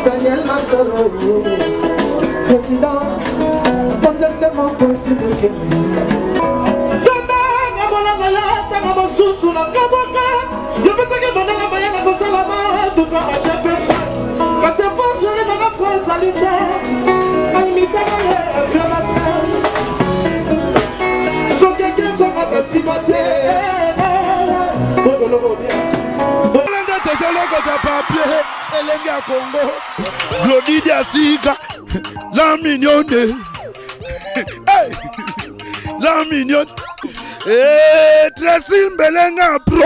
Daniel Massaro, président, c'est mon petit Glody Diasiga, la mignonne, hey, la mignonne, eh, Tracy Mbelenga Pro.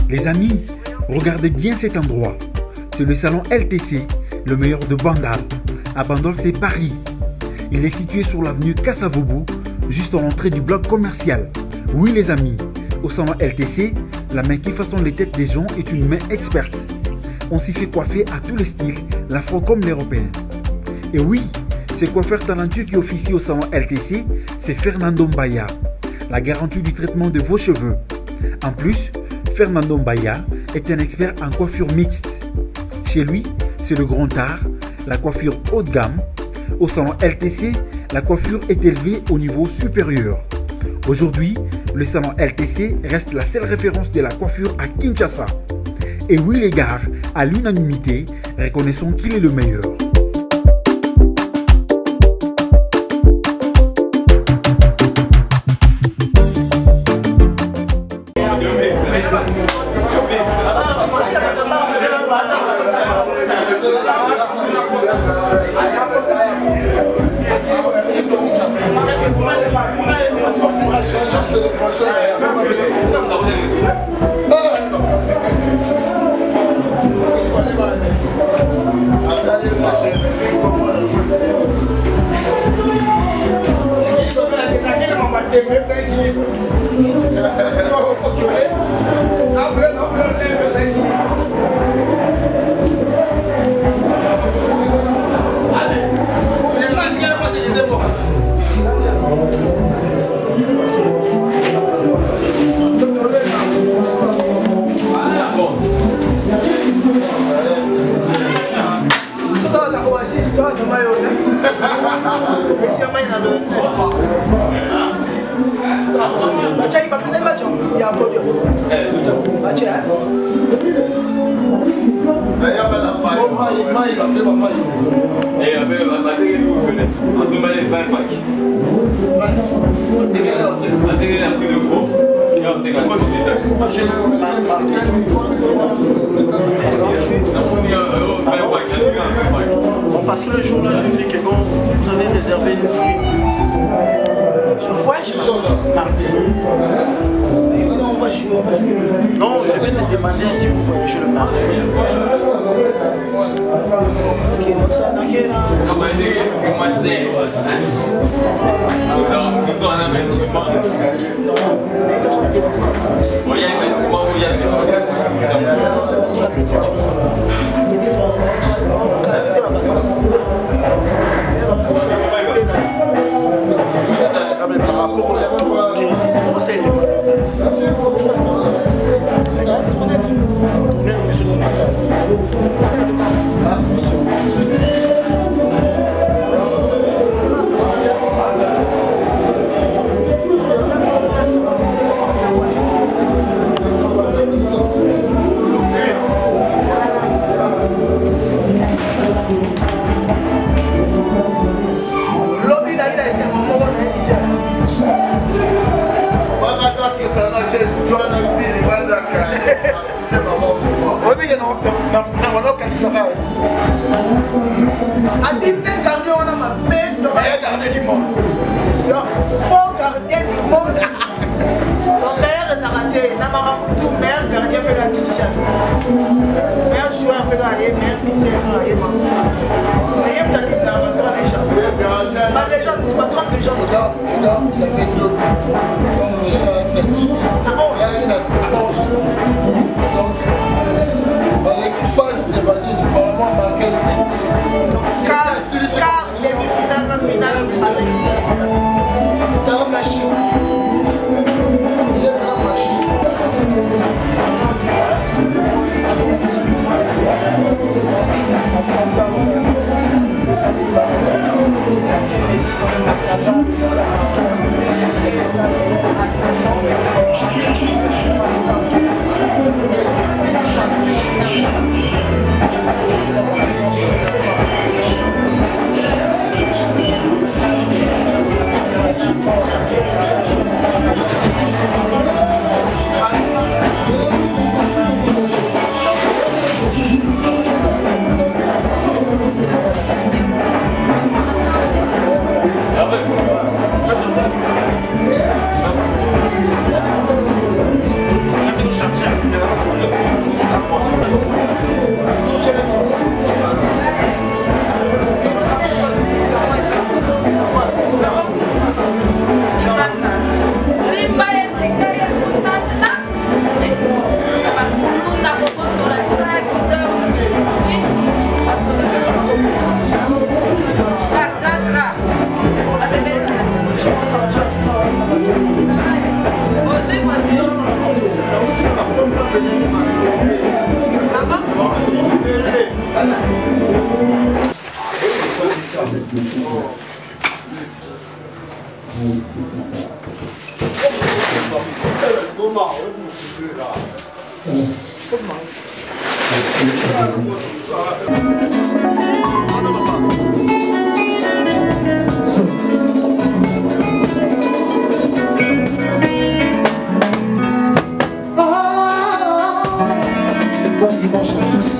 Les amis, regardez bien cet endroit. C'est le salon LTC, le meilleur de Bandal. À Bandal, c'est Paris. Il est situé sur l'avenue Kassavoubou, juste à l'entrée du bloc commercial. Oui les amis, au salon LTC, la main qui façonne les têtes des gens est une main experte. On s'y fait coiffer à tous les styles, l'afro comme l'européen. Et oui, ce coiffeur talentueux qui officie au salon LTC, c'est Fernando Mbaya, la garantie du traitement de vos cheveux. En plus, Fernando Mbaya est un expert en coiffure mixte. Chez lui, c'est le grand art, la coiffure haut de gamme. Au salon LTC, la coiffure est élevée au niveau supérieur. Aujourd'hui, le salon LTC reste la seule référence de la coiffure à Kinshasa. Et oui les gars, à l'unanimité, reconnaissons qu'il est le meilleur. Bon, parce que le jour là, je dis que bon, vous avez réservé une nuit. Je vois, je mardi. Non, on va jouer, on va jouer. Non, je vais te demander si vous voulez jouer le mardi. Ok, non, ça, ok, Donc, l'équipe phase, c'est pas dit, Bon dimanche à tous.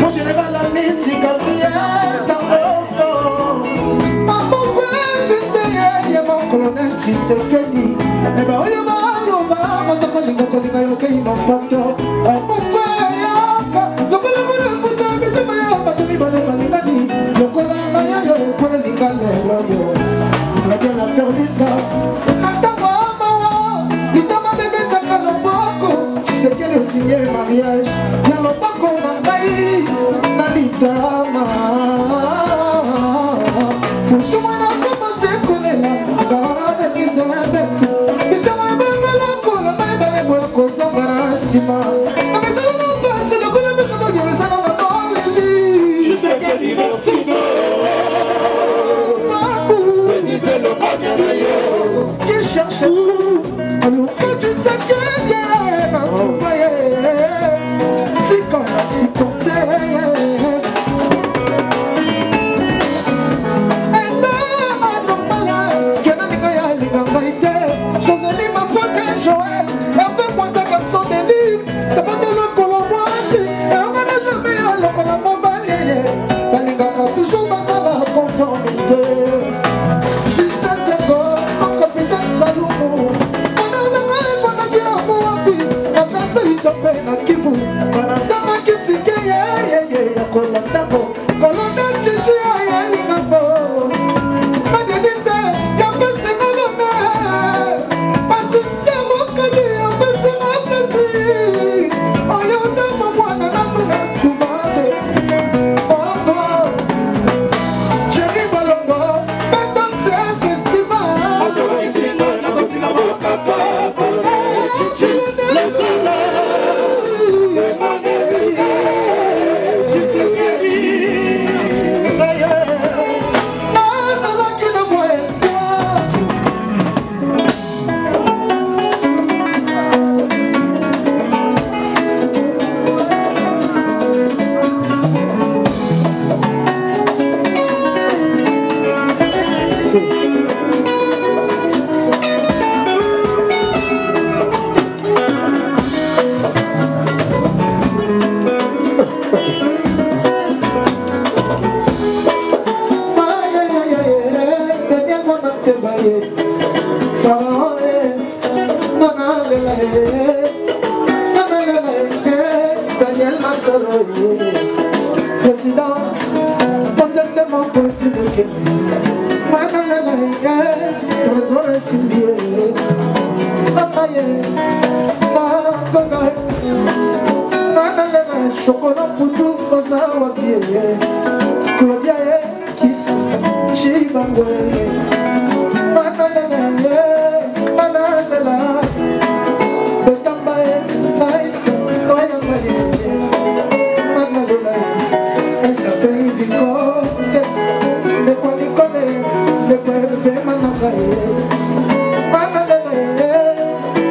Mon général la musique a prié dans mon fond. Ma mauvaise histoire, mon colonel Tshisekedi. Et ben oui, mon tokolinga kolinga yoke inopato. Mon frère, lokola futa bitema ya batumi bale balingani. Lokola maya yo kolinga lelo yo. La gueule a perdu le temps. Attends-moi, maman. Il t'a ma bébé t'as le boko. Tu sais qu'elle a signé mariage. Y'a le boko n'a pas eu. Nalitama. Pour tout le monde a commencé à connaître. Garde qui s'est répété. Il s'est répété la cour. La main dans les bois qu'on s'en va à Sima. La maison n'a pas. C'est le coup de maison qui me s'en va dans les lits. Je sais qu'elle y va Sima. Qui cherche où? Alors faut tu sais qu'il y a un envoyé. Si qu'on a supporté. Et ça, anormal, que n'a l'ingaya l'ingangalité. Josely m'a fait Joël. Hervé moi ta garçon de luxe. Ça va de le colomoisi. Et on va le meilleur le colombo balayé. La l'inganga toujours dans la conformité. Na kivu banasama kitike ya kolandako kolonda chichi ya lingabo adelise ya pese ngome patricia mokali ya pese ngapesi ayonda mwana na mwana kumate oh chéri balongo pendant ce festival adoisinga na kotina mokaka chichi Daniel Massaro, président, possessement politique de Québec. Madame trésor Sylvie, Mataye, Makonga, Madame chocolat pour tout, Osawa Pierre, Claudia Kiss, Chibangwe, Madame, Madame.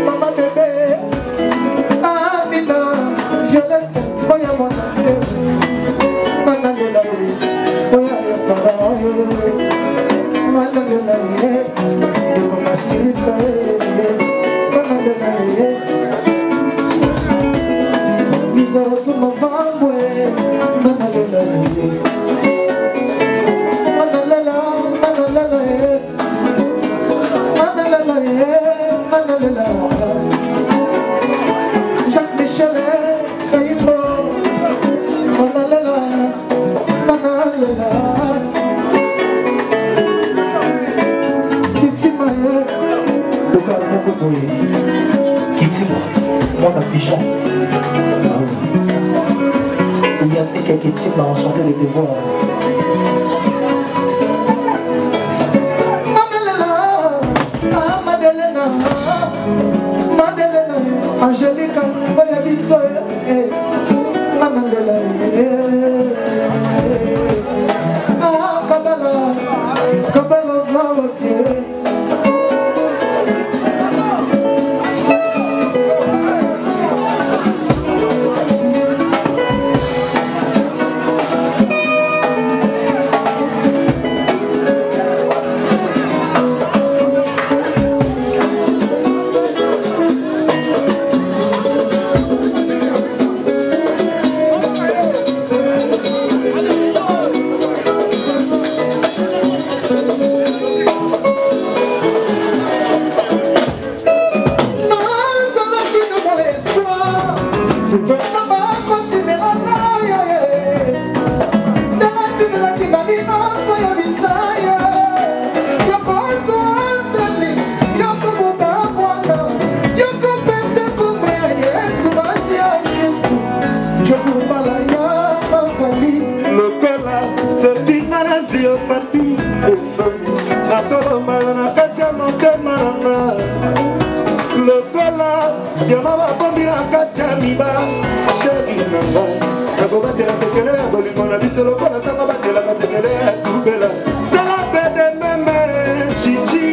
Mama bébé, Amina, Violette, Boya Monate, Manalola, Boya Yafara, Manalola, Mama Sita, Manalola, Misaro Sumavamwe, Manalola, Manalola, Manalola. Jacques Michel Caïbo, Manala, Manala, Kitima, Toka Mokoboy, Kitima, mon pigeon. Il y a quelques Kitima ont chanté les devoirs. Angelica, voy a visor, Mandela, Kabbalah, Kabbalah, Zawake, mama lokola yama babombila kati ya miba sheri nanga nakobatela sekele ya bolingo na biso lokola sanga batelaka sekele ya tubela sala pede meme chichi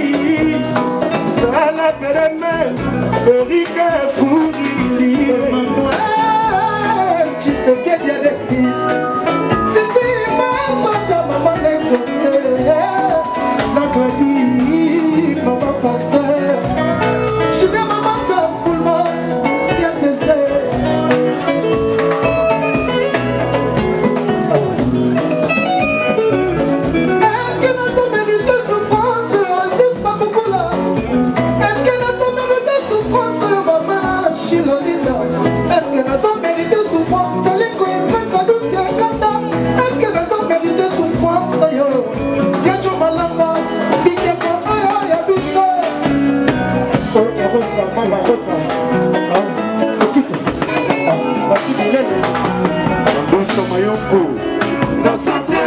sala pede meme erika furili tu sais qu'il y a des pistes c'est bien maman ta maman exaucée la Gladys maman pasteur je viens maman ta full box yes c'est est-ce que nous sommes mérités de France c'est pas beaucoup là est-ce que nous sommes mérités de souffrance maman Chilolina est-ce que nous sommes mérités de souffrance Taliko et Meka Douce et Kata est-ce que nous sommes mérités de souffrance yo Yajo Malanga Bikeko Aya Yabiso oh Rosa Mama Rosa Okito Okito Lele Bosa Mayoko Nasakwe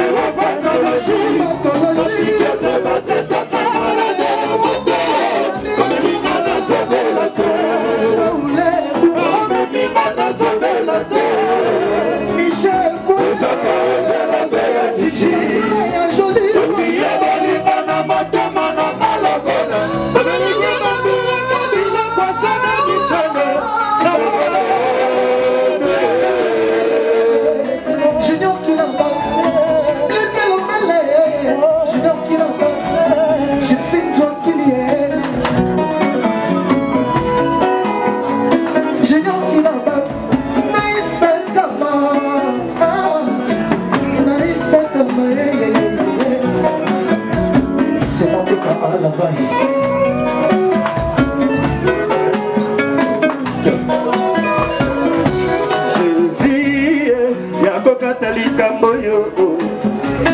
Ewa Patologie Patologie Michel Kouza la belle Titi joli Junior qui l'emboxe Blaise Lomele Junior qui l'emboxe Gypsy John Killier Junior qui l'emboxe Nice Pentama Nice Pentama c'est mon déca à la vaille akokata likambo yo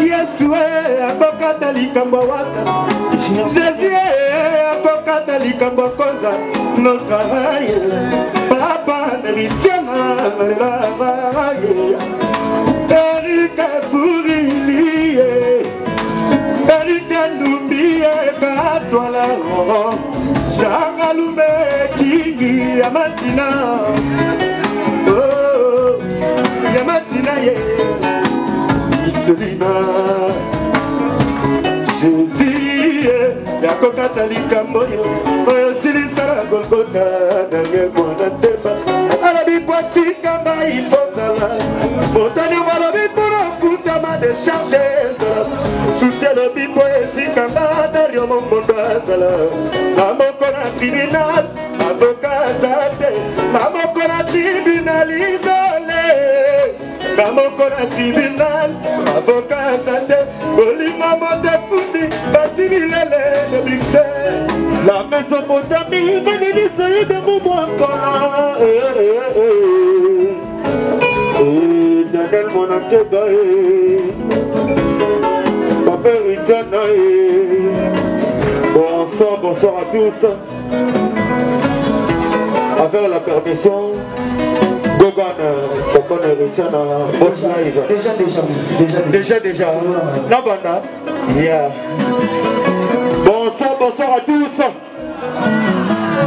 Yesu akokata likambo wata Jésus akokata likambo koza nos travail papa neritiana neravaye Erika Furili Erika Ndumbiye katwala Jangalume kingi amatina Yamatina ye Isolina Jésus yakokata likambo yo oyo silisala Golgota nange mwana temba alabi kwatikanga ifozala motani walobi mpona futama decharge ezala susi alobi mpo esikanga dario mongondo azala na moko na tribunal avoka aza te na moko na tribunal isole na moko na tribunal avoka aza te bolingo moto efundi batimilele de Bruxelles la Mésopotamie kaninisaye de momwakala Daniel Monateba Papa Ritiana bonsoir, bonsoir à tous. Avec la permission Gogan, Papa Ritiana Boss Live Déjà Nabana yeah. Bonsoir, bonsoir à tous.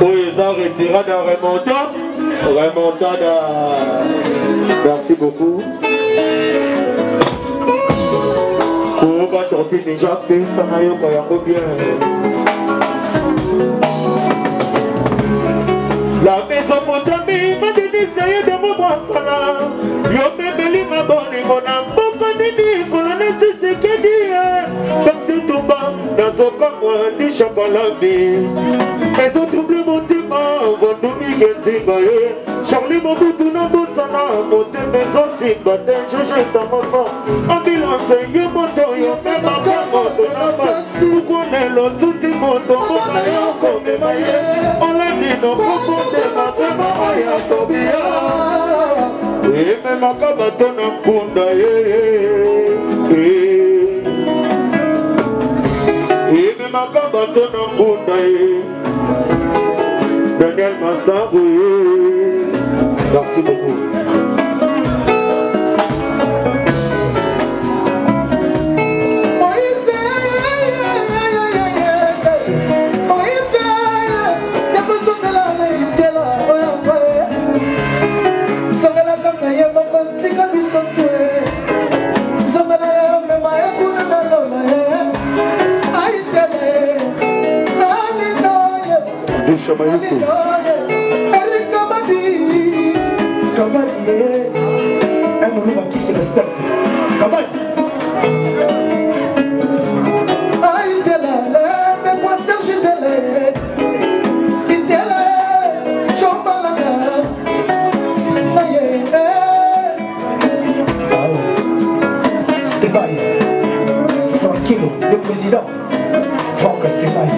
Ils ont retiré de remontada. Merci beaucoup. Pour va tenter déjà fait ça n'a bien. La Mésopotamie m'a dit d'essayer de me voir là. Yo bébé ma bonne et mon amour pas dit colonel c'est ce qu'il dit. Parce que tout bas dans un coin des chabalabés. Mais on double mon téma, vont nous miguer Charlie mon bout tout nos sana, monter maison si batté, je jette à mon fond. Ambulance, yo moto, yo fait ma carte de la face. Vous connaissez l'autre, tout est moto, on va y en comme maillé. On l'a dit, non, profondément, c'est ma oeil à Tobia. Et même à Kabaton en Punda, et même à Kabaton en Punda, Daniel Massaboué. Merci beaucoup. Moïse Chamayuko. Eric Kabadi. Kabadi. Un mouvement qui se respecte. Kabadi. Aïe, t'es là, mais quoi, Serge, t'es là. T'es là, Chombalanga. Aïe, Stéphane. Franquino, le président. Franck Stéphane.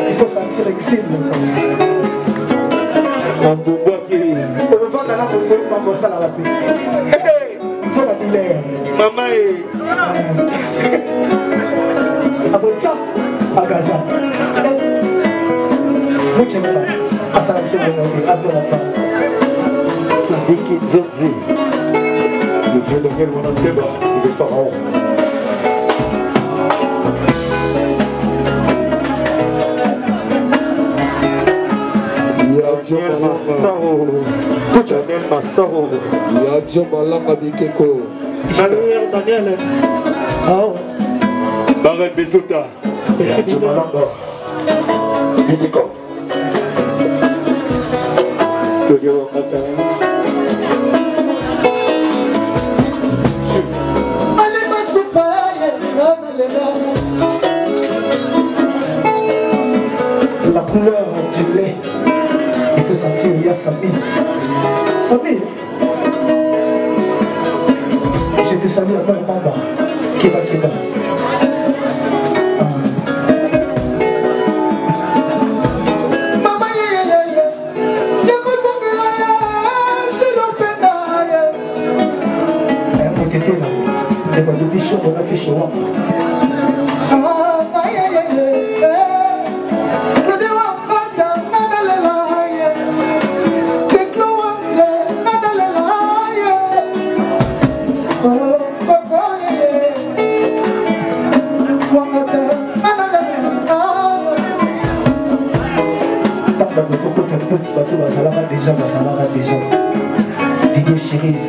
Il faut sentir l'exil. On le vend dans la moto, on va ça dans la paix. Tu vas dire, maman est. Abotsa, Agaza. Mucho mejor. Hasta la acción de la hasta la paz. Sadiki Zonzi. Le vieux Daniel Monanteba, il est pharaon. Yadjo Malanga Bikeko. Daniel. Oh. Barret Besota. Yadjo Malanga. Bikeko. Togero Matin. La couleur du lait, il faut sentir, il y a Samy. Samy, je te salue à mon Mamba, Keba Keba. Maman, déjà. Didier Chiriz.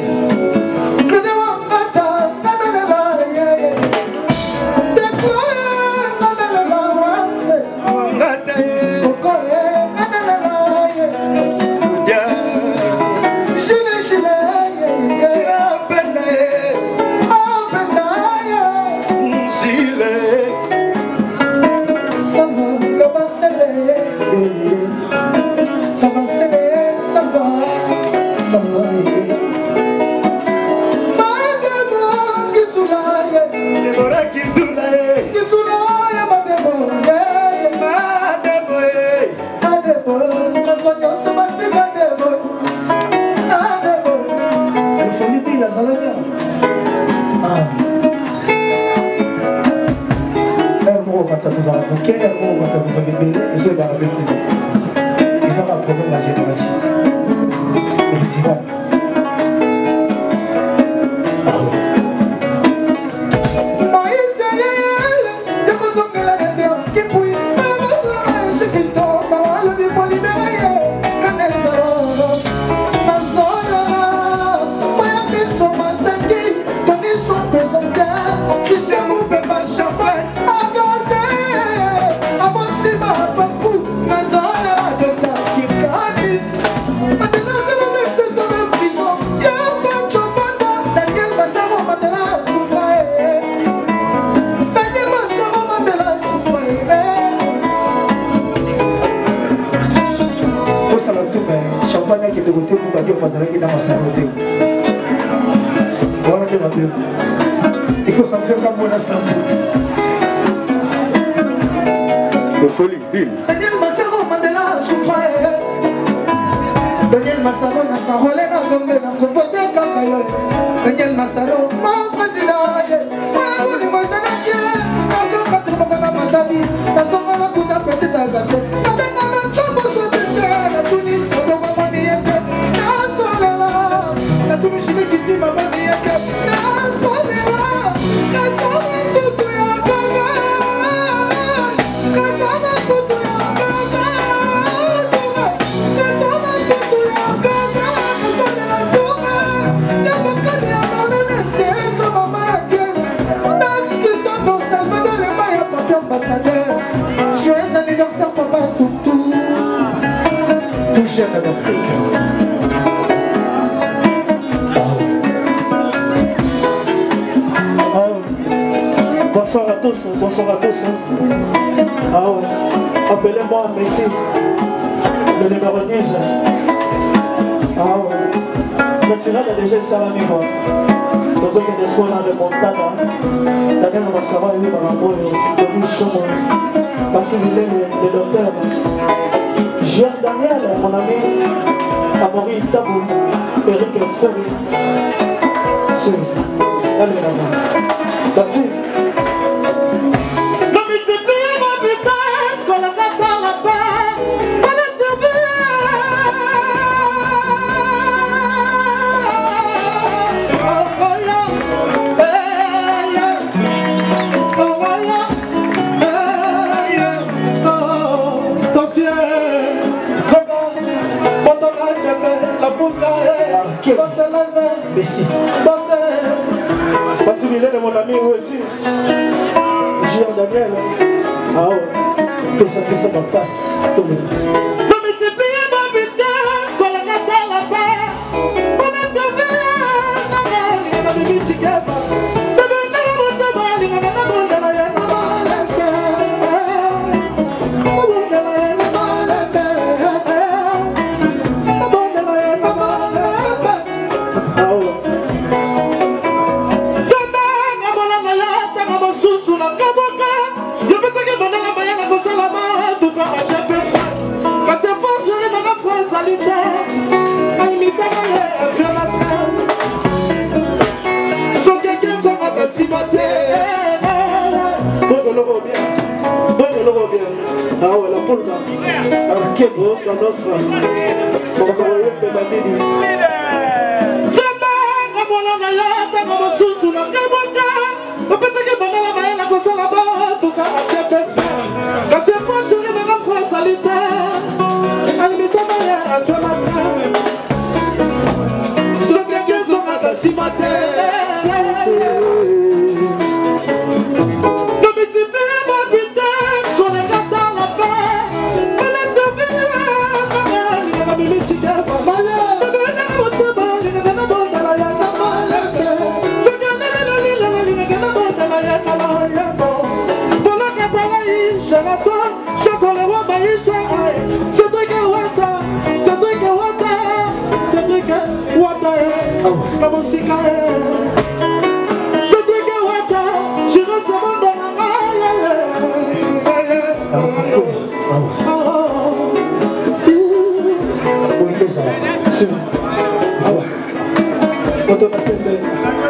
Il faut sentir comme on a senti. De folie, Bill. Daniel Massaro, Mandela, souffrait. Daniel Massaro, n'a s'enrôlé dans le monde, n'a convoqué Kakayo. Daniel Massaro, mon président. La tous, bonsoir à tous. Ah ouais, appelez-moi Messi, le numéro 10. Ah ouais, merci là déjà salami quoi. Dans un espoir dans le montagne, la gamme va savoir où par rapport au chemin. Parti le docteur. Jean Daniel, mon ami, Amaury Tabou, Eric Ferry. C'est allez là-bas. Merci. Messi. Parce qu'il est mon ami aussi. Jean Daniel. Ah ouais. Que ça me passe. Ah ouais, la poule là. Ok, bon, ça nostra. On va envoyer le babini.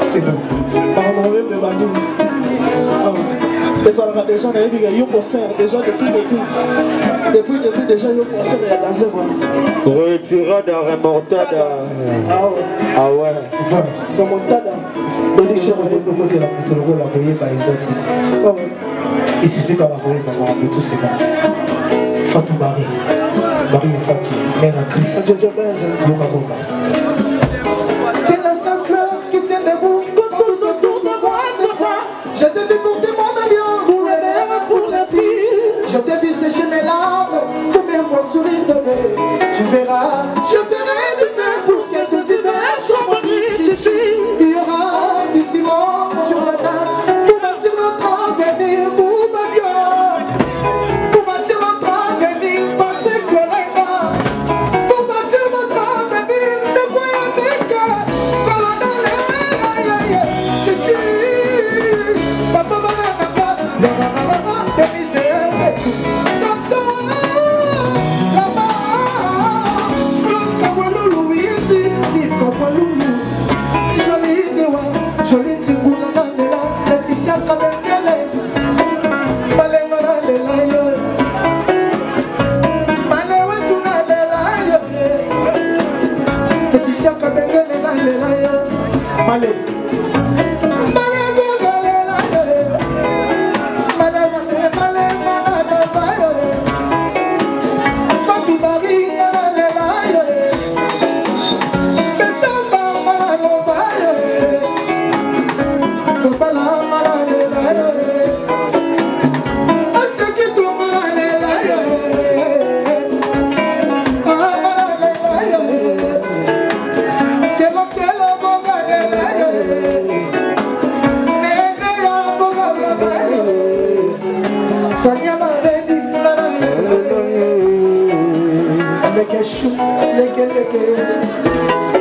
C'est bon. Déjà, on a eu un concert, déjà depuis déjà un concert, il y a dansé. Retirade à remontada. Ah ouais. Ah ouais. Remontada. Il suffit qu'on va voir tout c'est là. Fatou Marie. Marie et Fatou. Mère à Christ. Yoga Boga. T'es la seule fleur qui tient debout quand tout autour de moi se voit. Je t'ai vu porter mon alliance pour les rêves, pour la vie. Je t'ai vu sécher mes larmes pour mes fois sourire bébé. Tu verras, je ferai du feu pour que tes hivers soient bondis. Il y aura du ciment sur la table pour bâtir notre avenir, pour ma Dieu. Pour bâtir notre avenir, pas de collègues. Pour bâtir notre avenir, ne voyons avec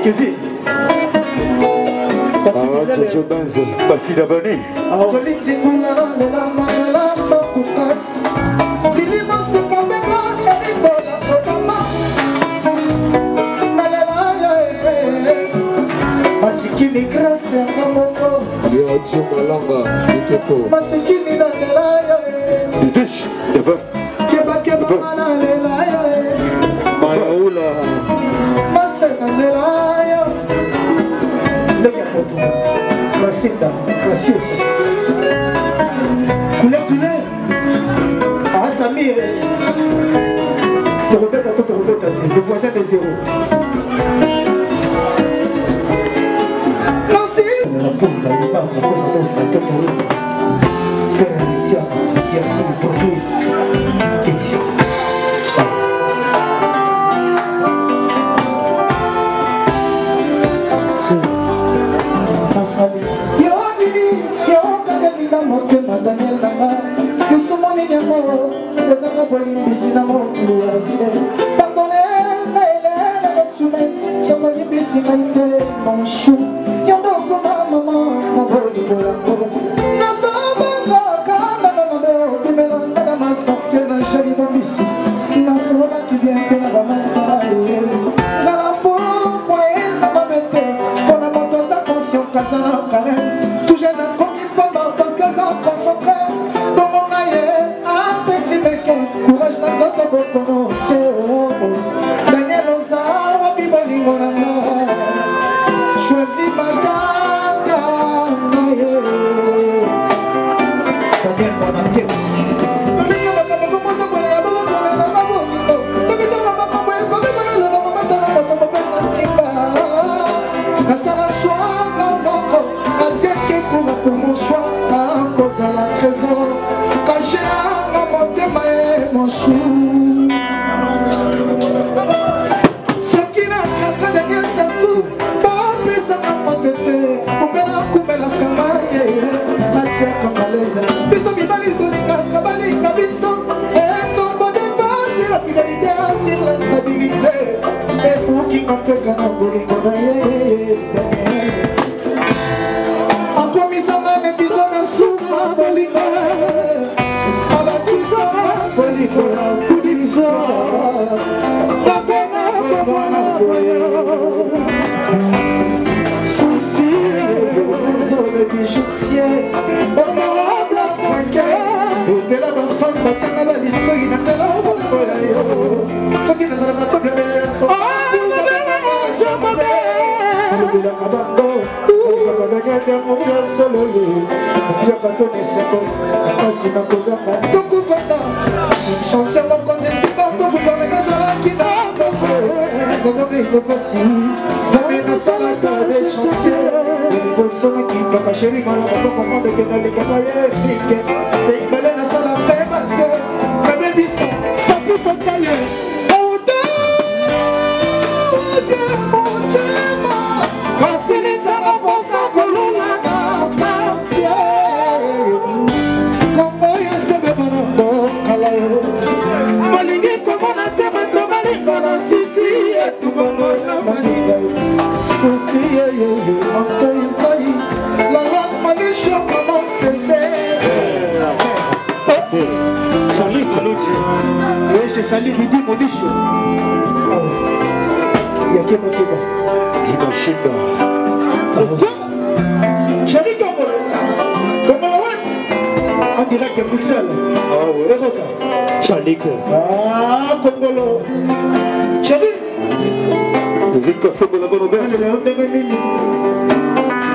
Kevin. Basi Dabani. Masikini grâce à Mamoko. Masikini na Nelaya. Bibish, Daba. Keba na Nelaya. Mayaula. Masana Nelaya. Lega poto. Gracita, graciosa. Couleur du lait. Ah, Samir. Te répète, le voisin des zéros. La poule dans le bar, la cause de l'os, la tête en haut. Père Alicia, Diassi, Bordeaux, Kétia. Asali, yo Bibi, yo Kadelina, Motema, Daniel Namba, yo Soumoni Nyamo, yo Zaka Boli, Bissina, Montili, Yase. Pardonnez, Maëlè, la Botsume, Sokoli, Bissina, Ite, mon chou.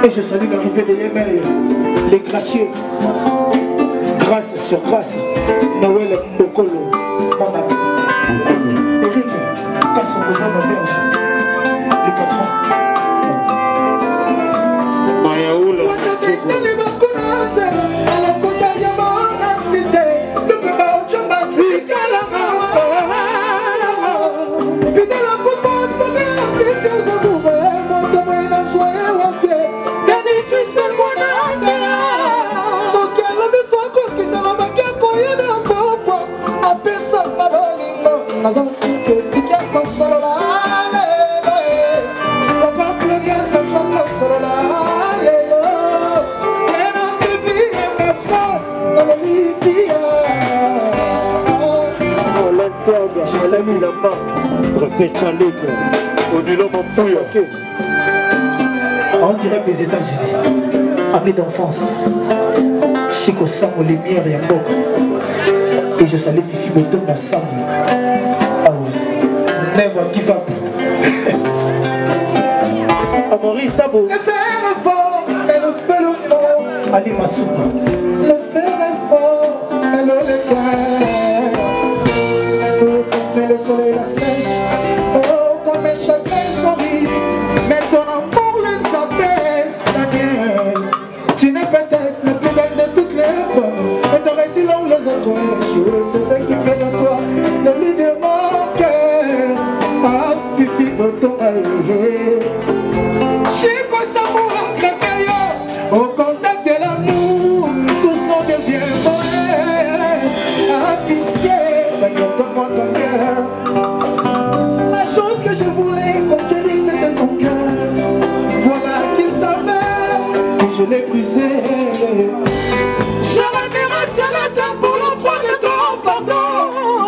Et je salue l'arrivée de Yémen, les gracieux, grâce sur grâce, Noël Mbokolo, mon ami, Eric, Kasson de mon auberge, le patron. Mayaoula. Apesa Sabotana, préfet Tchalik, Odilo Mampouya. En direct des États-Unis, amis d'enfance, Chico Samo Lumière et Mboko. Et je salue Fifi Boton ensemble. Ah ouais, never give up. Amaury Tabo. Le fer est fort, mais le feu le fort. Ali Massouma. Le fer est fort, mais le l'éclair. Mais le soleil la sèche. Oh, comme mes chagrins sont vifs. Mais ton amour les apaise, Daniel. Tu n'es peut-être la plus belle de toutes les femmes. Mais ton récit là où les autres ont échoué. C'est ce qui fait de toi le lit de mon cœur. Ah, Fifi Boton, aïe. Chico Samo a au contact de l'amour, tout ce nom devient poète. Ah, pitié, d'ailleurs, donne-moi ton cœur. La chose que je voulais conquérir, c'était ton cœur. Voilà qu'il savait que je l'ai brisé. J'aurais mérité la table pour l'emploi de ton pardon.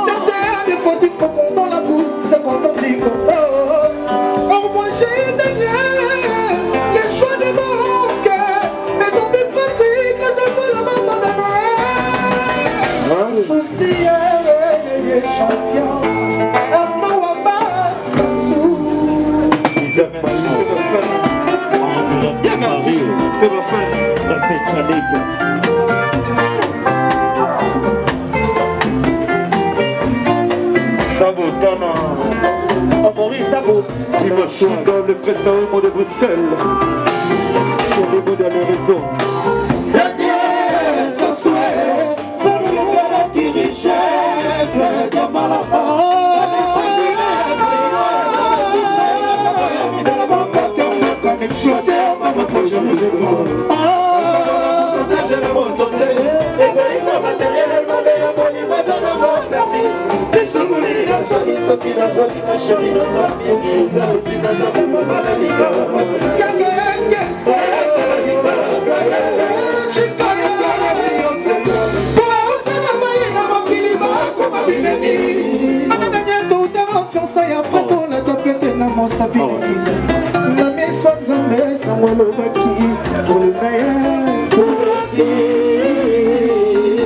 C'était des fautes, il faut qu'on dans la bouche, c'est quand on dit qu'on oh, moi j'ai une dernière, les choix de mon cœur, mes envies pratiques, les efforts de ma madame. Souci, champion, amour à bas, ça s'ouvre. Bien merci, tu vas faire préfet Tchalik. Sabotana. Amaury Tabo. Imoshinga, le président de Bruxelles. Sur le bout de la raison. Daniel, ça souhaite, ça nous fera qui richesse, comme à la pour le meilleur, pour le pire,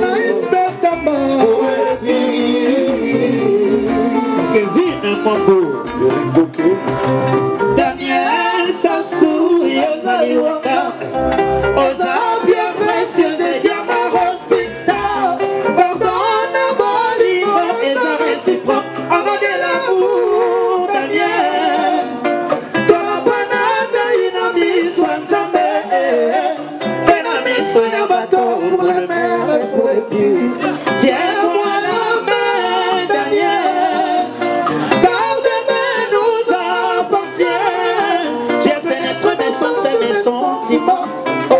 nice Betamba, pour le pire, Kevin Mambo, Eric Bokeh, Daniel Sassou, Yosali Waka, Osa bien précieux et diamant rose big star, pardonne Bolívar et sa réciproque, en nom de l'amour, Daniel, dans la banane, il a mis soin de pour la mer et pour les pieds. Tiens-moi la main, Daniel, car demain nous appartient. Tu as pénétré mes sens et mes sentiments. Oh, oh,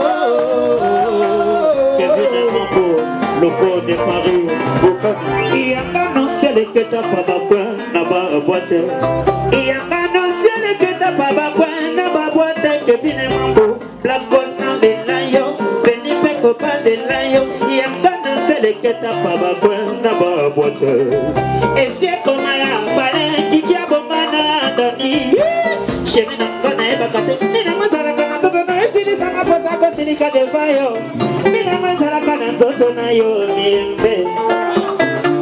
oh, oh. Kevin Mambo, loco de Paris. Il y a annoncé les que t'as pas bakouin, n'a pas boîte. Il y a annoncé les que t'as pas bakouin, n'a pas boîte. Kevin Mambo, Black Gold, n'a des laillons. Pas de l'aïe, il y a annoncé les que t'as pas bakouin, n'a pas boîte. Et c'est comme un balai qui a bon mana d'ani. Chez nous, on connaît pas quand t'es né dans ma salle, quand on a essayé ça, on a posé à cause de l'ika de faillot. Mais dans ma salle, quand on a yo,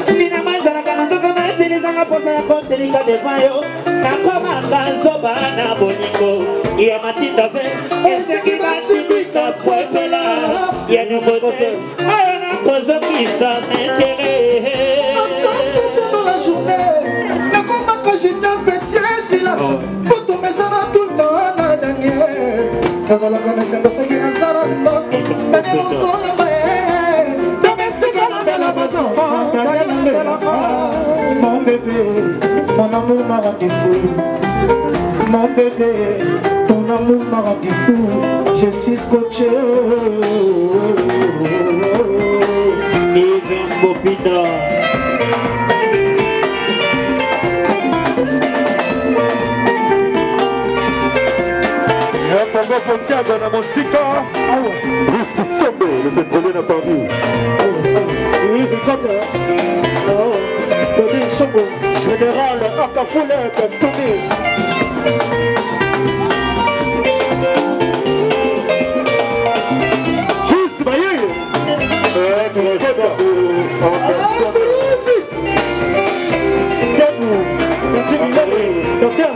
mais dans ma salle, quand on a essayé ça, on a posé à cause de l'ika de faillot. N'a comme un canso, bana boniko. Il y a ma petite affaire, et c'est qui va t'indiquer pour être là. Il y a une beauté, il y a une cause qui s'intéresse. Absence pendant la journée, le combat que j'ai fait, c'est là. Pour tomber ça tout le temps, Daniel. Dans la connaissance de ce qui n'a pas de Daniel, on s'en la main. Domestique à la belle maison, Daniel, mon bébé, mon amour m'a rendu fou. Mon bébé, ton amour m'a rendu fou. Je suis scotché. Yves Bopina. Pongo Pontiago na música. Risque Sombe, le pétrolier à Paris. Oui, c'est comme ça. Oh, Tony Chombo. Général Akafoule Kastoumi. Juste Baye. Docteur.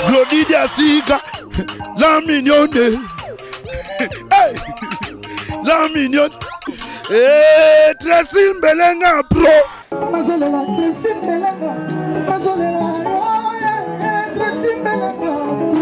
Glody Diasiga, la mignonne. Hey, la mignonne. Eh, Tracy Mbelenga Pro. Mazolela, Tracy Mbelenga. Mazolela, Tracy Mbelenga.